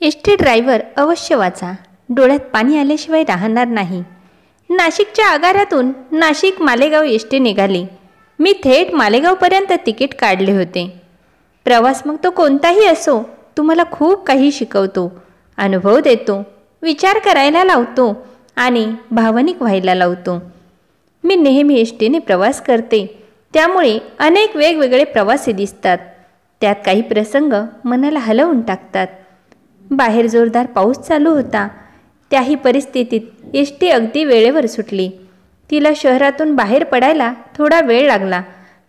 ST driver अवश्य वाचा, डोळ्यात पाणी आल्याशिवाय राहणार नाही. नाशिकच्या आगारातून नाशिक मालेगाव एसटी निघाली. मी थेट मालेगावपर्यंत तिकीट काढले होते. प्रवास मग तो कोणताही असो, तुम्हाला खूप काही शिकवतो, अनुभव देतो, विचार करायला लावतो आणि भावनिक व्हायला लावतो. मी नेहमी एसटीने प्रवास करते, त्यामुळे अनेक वेगवेगळे प्रवासी दिसतात. त्यात काही प्रसंग मनाला हलवून टाकतात. बाहेर जोरदार पाऊस चालू होता. त्याही परिस्थितीत एसटी अगदी वेळेवर सुटली. तिला शहरातून बाहेर पडायला थोडा वेळ लागला,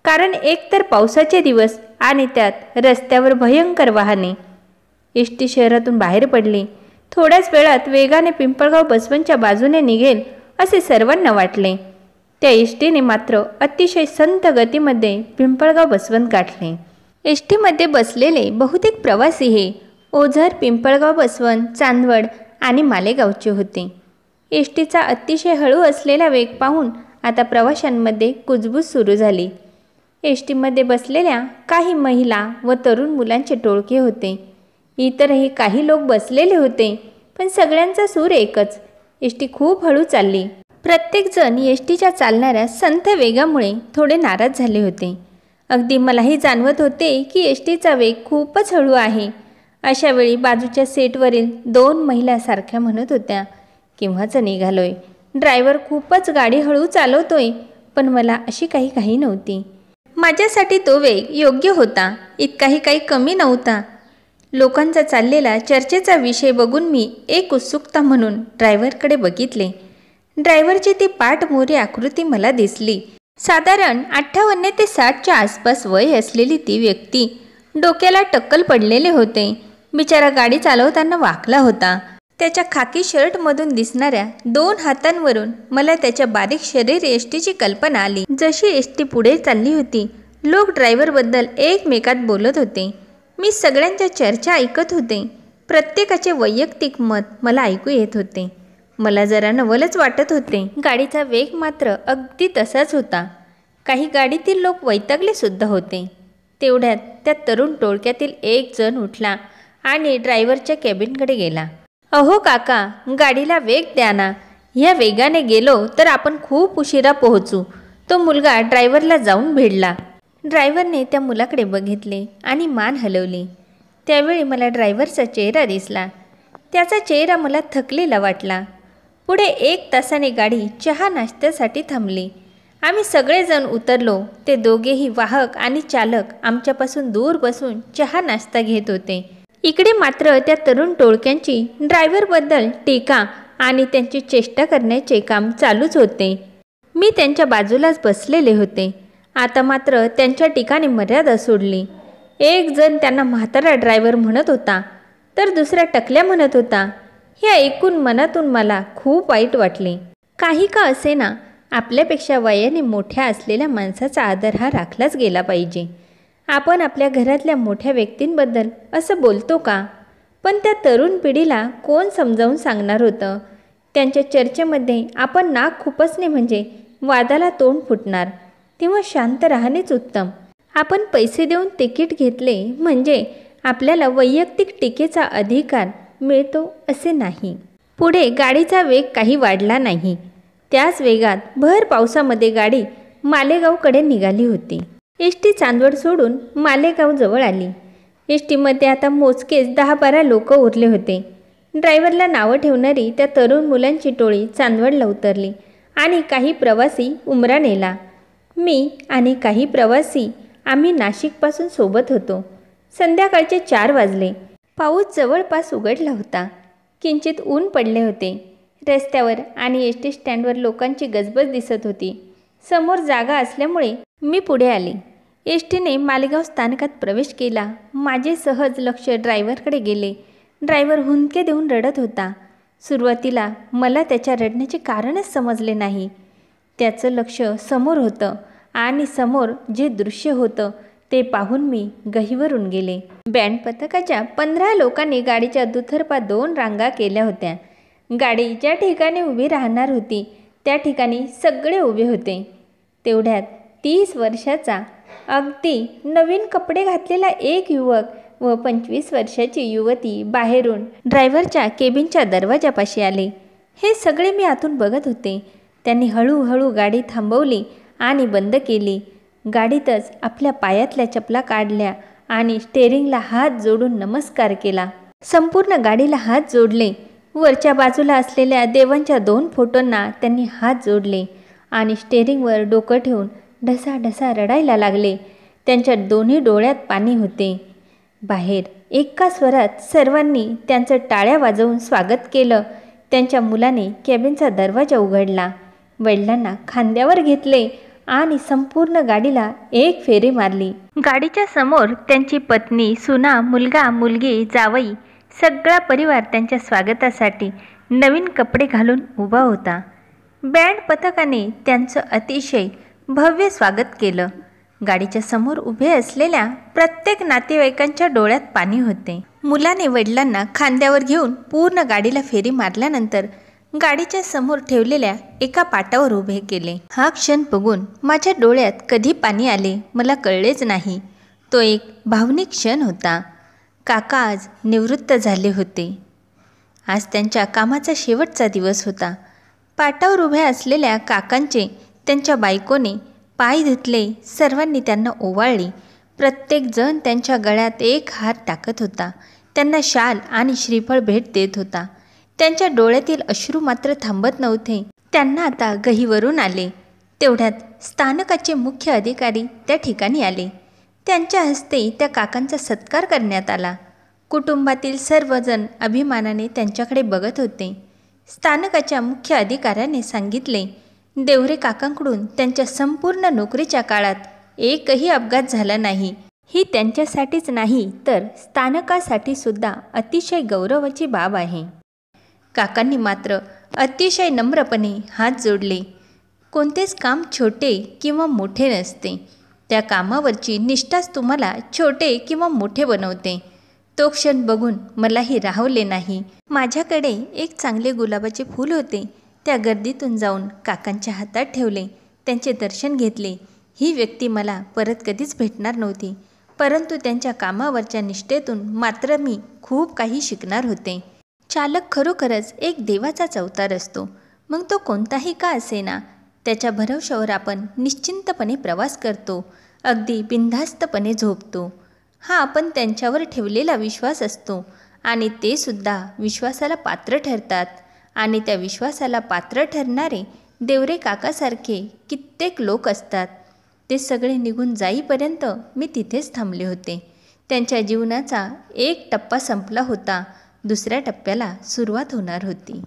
कारण एकतर पावसाचे दिवस आणि त्यात रस्त्यावर भयंकर वाहने. एसटी शहरातून बाहेर पडली. थोड्याच वेळात वेगाने पिंपळगाव बसवंतच्या बाजूने निघेल असे सर्वांना वाटले. त्या एसटीने मात्र अतिशय संथ गतीमध्ये पिंपळगाव बसवंत गाठले. एसटीमध्ये बसलेले बहुतेक प्रवासी हे ओझर, पिंपळगाव बसवंत, चांदवड आणि मालेगावचे होते. एसटीचा अतिशय हळू असलेला वेग पाहून आता प्रवाशांमध्ये कुजबूज सुरू झाली. एसटीमध्ये बसलेल्या काही महिला व तरुण मुलांचे टोळके होते. इतरही काही लोक बसलेले होते, पण सगळ्यांचा सूर एकच, एसटी खूप हळू चालली. प्रत्येकजण एसटीच्या चालणाऱ्या संथ वेगामुळे थोडे नाराज झाले होते. अगदी मलाही जाणवत होते की एसटीचा वेग खूपच हळू आहे. अशा वेळी बाजूच्या सीटवरील 2 महिला सारख्या म्हणत होत्या, केव्हाच निघालोय, ड्रायव्हर खूपच गाडी हळू चालवतोय. पण मला अशी काही घाई नव्हती. माझ्यासाठी तो वेग योग्य होता, इतकाही काही कमी नव्हता. लोकांचा चाललेला चर्चेचा विषय बघून मी एक उत्सुकता म्हणून ड्रायव्हरकडे बघितले. ड्रायव्हरची ती पाठमोरी आकृती मला दिसली. साधारण 58 ते 60च्या आसपास वय असलेली ती व्यक्ती. डोक्याला टक्कल पडलेले होते. बिचारा गाडी चालवताना वाकला होता. त्याच्या खाकी शर्टमधून दिसणाऱ्या 2 हातांवरून मला त्याच्या बारीक शरीर एसटीची कल्पना आली. जशी एसटी पुढे चालली होती, लोक ड्रायव्हरबद्दल एकमेकात बोलत होते. मी सगळ्यांच्या चर्चा ऐकत होते. प्रत्येकाचे वैयक्तिक मत मला ऐकू येत होते. मला जरा नवलच वाटत होते. गाडीचा वेग मात्र अगदी तसाच होता. काही गाडीतील लोक वैतागले सुद्धा होते. तेवढ्यात त्या तरुण टोळक्यातील एक जण उठला आणि ड्रायव्हरच्या केबिनकडे गेला. अहो काका, गाडीला वेग द्या ना, ह्या वेगाने गेलो तर आपण खूप उशिरा पोहोचू. तो मुलगा ड्रायव्हरला जाऊन भिडला. ड्रायव्हरने त्या मुलाकडे बघितले आणि मान हलवली. त्यावेळी मला ड्रायव्हरचा चेहरा दिसला. त्याचा चेहरा मला थकलेला वाटला. पुढे 1 तासाने गाडी चहा नाश्त्यासाठी थांबली. आम्ही सगळेजण उतरलो. ते दोघेही वाहक आणि चालक आमच्यापासून दूर बसून चहा नाश्ता घेत होते. इकडे मात्र त्या तरुण टोळक्यांची ड्रायव्हरबद्दल टीका आणि त्यांची चेष्टा करण्याचे काम चालूच होते. मी त्यांच्या बाजूलाच बसलेले होते. आता मात्र त्यांच्या टीकाने मर्यादा सोडली. एक जण त्यांना म्हातारा ड्रायव्हर म्हणत होता, तर दुसरा टकल्या म्हणत होता. हे ऐकून मनातून मला खूप वाईट वाटले. काही का असेना, आपल्यापेक्षा वयाने मोठ्या असलेल्या माणसाचा आदर हा राखलाच गेला पाहिजे. आपण आपल्या घरातल्या मोठ्या व्यक्तींबद्दल असं बोलतो का? पण त्या तरुण पिढीला कोण समजावून सांगणार होतं? त्यांच्या चर्चेमध्ये आपण नाक खुपसणे म्हणजे वादाला तोंड फुटणार, तेव्हा शांत राहणेच उत्तम. आपण पैसे देऊन तिकीट घेतले म्हणजे आपल्याला वैयक्तिक टीकेचा अधिकार मिळतो असे नाही. पुढे गाडीचा वेग काही वाढला नाही. त्याच वेगात भर पावसामध्ये गाडी मालेगावकडे निघाली होती. एसटी चांदवड सोडून मालेगाव जवळ आली. एसटीमध्ये आता मोजकेच 10-12 लोक उरले होते. ड्रायव्हरला नावं ठेवणारी त्या तरुण मुलांची टोळी चांदवडला उतरली आणि काही प्रवासी उमराणेला. मी आणि काही प्रवासी आम्ही नाशिकपासून सोबत होतो. संध्याकाळचे 4 वाजले. पाऊस जवळपास उघडला होता. किंचित ऊन पडले होते. रस्त्यावर आणि एसटी स्टँडवर लोकांची गजबज दिसत होती. समोर जागा असल्यामुळे मी पुढे आले. एसटीने मालेगाव स्थानकात प्रवेश केला. माझे सहज लक्ष ड्रायव्हरकडे गेले. ड्रायव्हर हुंदके देऊन रडत होता. सुरुवातीला मला त्याच्या रडण्याचे कारणच समजले नाही. त्याचं लक्ष समोर होतं आणि समोर जे दृश्य होतं ते पाहून मी गहिवरून गेले. बँड पथकाच्या 15 लोकांनी गाडीच्या दुतर्फा 2 रांगा केल्या होत्या. गाडी ज्या ठिकाणी उभी राहणार होती त्या ठिकाणी सगळे उभे होते. तेवढ्यात 30 वर्षाचा अगदी नवीन कपडे घातलेला एक युवक व 25 वर्षाची युवती बाहेरून ड्रायव्हरच्या केबिनच्या दरवाजापाशी आले. हे सगळे मी आतून बघत होते. त्यांनी हळूहळू गाडी थांबवली आणि बंद केली. गाडीतच आपल्या पायातल्या चपला काढल्या आणि स्टेअरिंगला हात जोडून नमस्कार केला. संपूर्ण गाडीला हात जोडले. वरच्या बाजूला असलेल्या देवांच्या 2 फोटोंना त्यांनी हात जोडले आणि स्टेअरिंगवर डोकं ठेवून ढसाढसा रडायला लागले. त्यांच्या दोन्ही डोळ्यात पाणी होते. बाहेर एका स्वरात सर्वांनी त्यांचं टाळ्या वाजवून स्वागत केलं. त्यांच्या मुलाने कॅबिनचा दरवाजा उघडला, वडिलांना खांद्यावर घेतले आणि संपूर्ण गाडीला एक फेरी मारली. गाडीच्या समोर त्यांची पत्नी, सुना, मुलगा, मुलगी, जावई सगळा परिवार त्यांच्या स्वागतासाठी नवीन कपडे घालून उभा होता. बँड पथकाने त्यांचं अतिशय भव्य स्वागत केलं. गाडीच्या समोर उभे असलेल्या प्रत्येक नातेवाईकांच्या डोळ्यात पाणी होते. मुलाने वडिलांना खांद्यावर घेऊन पूर्ण गाडीला फेरी मारल्यानंतर गाडीच्या समोर ठेवलेल्या एका पाटावर उभे केले. हा क्षण बघून माझ्या डोळ्यात कधी पाणी आले मला कळलेच नाही. तो एक भावनिक क्षण होता. काका आज निवृत्त झाले होते. आज त्यांच्या कामाचा शेवटचा दिवस होता. पाटावर उभ्या असलेल्या काकांचे त्यांच्या बायकोने पाय धुतले. सर्वांनी त्यांना ओवाळली. प्रत्येकजण त्यांच्या गळ्यात एक हात टाकत होता. त्यांना शाल आणि श्रीफळ भेट देत होता. त्यांच्या डोळ्यातील अश्रू मात्र थांबत नव्हते. त्यांना आता गहीवरून आले. तेवढ्यात स्थानकाचे मुख्य अधिकारी त्या ठिकाणी आले. त्यांच्या हस्ते त्या काकांचा सत्कार करण्यात आला. कुटुंबातील सर्वजण अभिमानाने त्यांच्याकडे बघत होते. स्थानकाच्या मुख्य अधिकाऱ्याने सांगितले, देवरे काकांकडून त्यांच्या संपूर्ण नोकरीच्या काळात एकही अपघात झाला नाही. ही त्यांच्यासाठीच नाही तर स्थानकासाठी सुद्धा अतिशय गौरवाची बाब आहे. काकांनी मात्र अतिशय नम्रपणे हात जोडले. कोणतेच काम छोटे किंवा मोठे नसते. त्या कामावरची निष्ठाच तुम्हाला छोटे किंवा मोठे बनवते. तो क्षण बघून मलाही राहवले नाही. माझ्याकडे एक चांगले गुलाबाचे फूल होते. त्या गर्दीतून जाऊन काकांच्या हातात ठेवले. त्यांचे दर्शन घेतले. ही व्यक्ती मला परत कधीच भेटणार नव्हती, परंतु त्यांच्या कामावरच्या निष्ठेतून मात्र मी खूप काही शिकणार होते. चालक खरोखरच एक देवाचाच अवतार असतो. मग तो कोणताही का असेना, त्याच्या भरवशावर आपण निश्चिंतपणे प्रवास करतो, अगदी बिनधास्तपणे झोपतो. हा आपण त्यांच्यावर ठेवलेला विश्वास असतो आणि ते सुद्धा विश्वासाला पात्र ठरतात. आणि त्या विश्वासाला पात्र ठरणारे देवरे काकासारखे कित्येक लोक असतात. ते सगळे निघून जाईपर्यंत मी तिथेच थांबले होते. त्यांच्या जीवनाचा एक टप्पा संपला होता. दुसऱ्या टप्प्याला सुरुवात होणार होती.